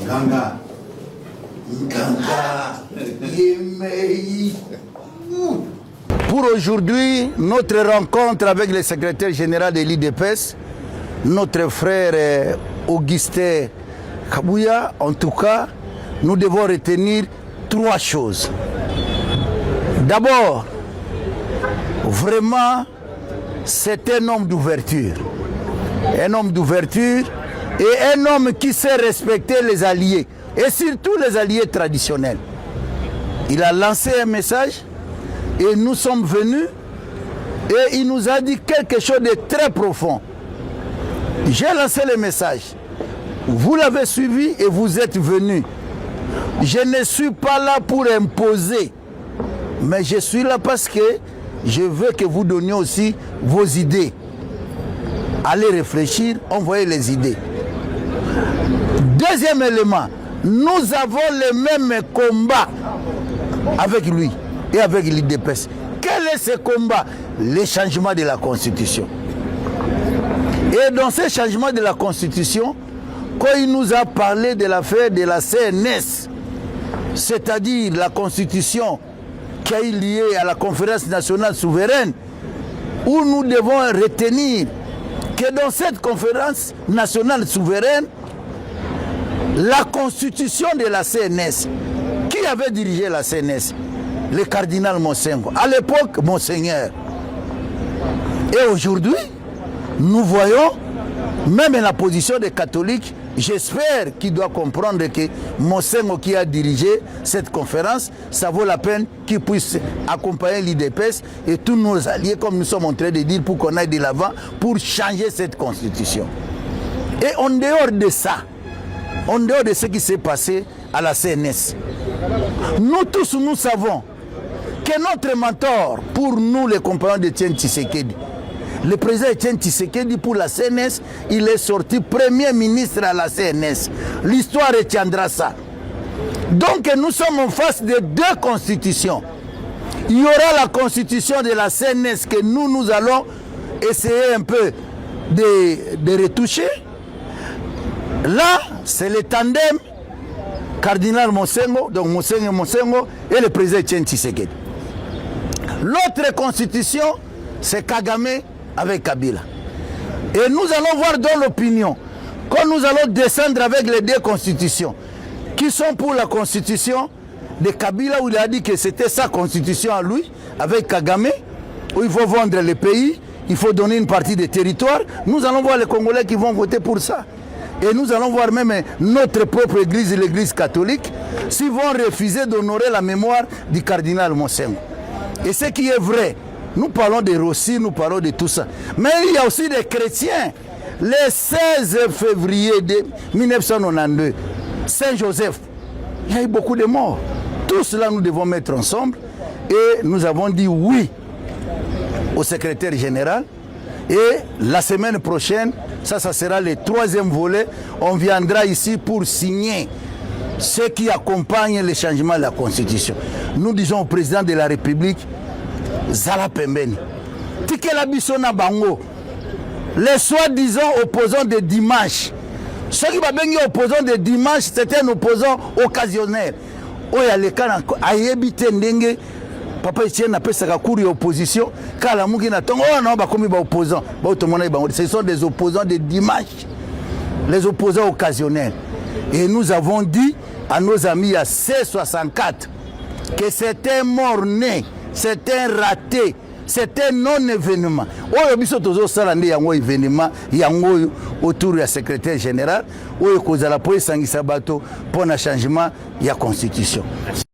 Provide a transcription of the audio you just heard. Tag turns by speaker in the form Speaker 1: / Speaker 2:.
Speaker 1: Ganga.
Speaker 2: Pour aujourd'hui, notre rencontre avec le secrétaire général de l'IDPS, notre frère Augustin Kabouya, en tout cas, nous devons retenir 3 choses. D'abord, vraiment, c'est un homme d'ouverture. Un homme d'ouverture et un homme qui sait respecter les alliés, et surtout les alliés traditionnels. Il a lancé un message et nous sommes venus et il nous a dit quelque chose de très profond. J'ai lancé le message. Vous l'avez suivi et vous êtes venus. Je ne suis pas là pour imposer, mais je suis là parce que je veux que vous donniez aussi vos idées. Allez réfléchir, envoyez les idées. Deuxième élément, nous avons le même combat avec lui et avec l'IDPS. Quel est ce combat? Le changement de la Constitution. Et dans ce changement de la Constitution, quand il nous a parlé de l'affaire de la CNS, c'est-à-dire la Constitution qui est liée à la Conférence nationale souveraine, où nous devons retenir que dans cette Conférence nationale souveraine, la Constitution de la CNS, qui avait dirigé la CNS? Le cardinal Monsengo. À l'époque, Monseigneur. Et aujourd'hui, nous voyons, même la position des catholiques, j'espère qu'il doit comprendre que Monsengo qui a dirigé cette conférence, ça vaut la peine qu'il puisse accompagner l'IDPS et tous nos alliés, comme nous sommes en train de dire, pour qu'on aille de l'avant, pour changer cette constitution. Et en dehors de ça, en dehors de ce qui s'est passé à la CNS, nous tous, nous savons que notre mentor, pour nous les compagnons de Etienne Tshisekedi, le président Etienne Tshisekedi pour la CNS, il est sorti premier ministre à la CNS. L'histoire retiendra ça. Donc nous sommes en face de 2 constitutions. Il y aura la constitution de la CNS que nous allons essayer un peu de retoucher. Là, c'est le tandem cardinal Monsengo, donc Monsengo et le président Etienne Tshisekedi. L'autre constitution, c'est Kagame avec Kabila. Et nous allons voir dans l'opinion, quand nous allons descendre avec les 2 constitutions, qui sont pour la constitution de Kabila, où il a dit que c'était sa constitution à lui, avec Kagame, où il faut vendre le pays, il faut donner une partie des territoires. Nous allons voir les Congolais qui vont voter pour ça. Et nous allons voir même notre propre église, l'église catholique, s'ils vont refuser d'honorer la mémoire du cardinal Monsengo. Et ce qui est vrai, nous parlons de Rossi, nous parlons de tout ça. Mais il y a aussi des chrétiens. Le 16 février 1992, Saint-Joseph, il y a eu beaucoup de morts. Tout cela, nous devons mettre ensemble. Et nous avons dit oui au secrétaire général. Et la semaine prochaine, ça sera le 3e volet. On viendra ici pour signer ce qui accompagne le changement de la Constitution. Nous disons au président de la République, Zala Pembeni, Tikela Bissona Bango, les soi-disant opposants de dimanche. Ceux qui sont opposants de dimanche, c'est un opposant occasionnel. Oya le kana ayebite ndenge papa Etienne a pesa ka cour opposition kala mungi na tongo na ba komi ba opposants. Ce sont des opposants de dimanche. Les opposants occasionnels. Et nous avons dit à nos amis à C64 que c'est un mort-né, c'est un raté, c'est un non-événement. Oyo biso tozo sala nde yango événement yango autour du secrétaire général oyo kozala po esangisa bato pour un changement ya constitution.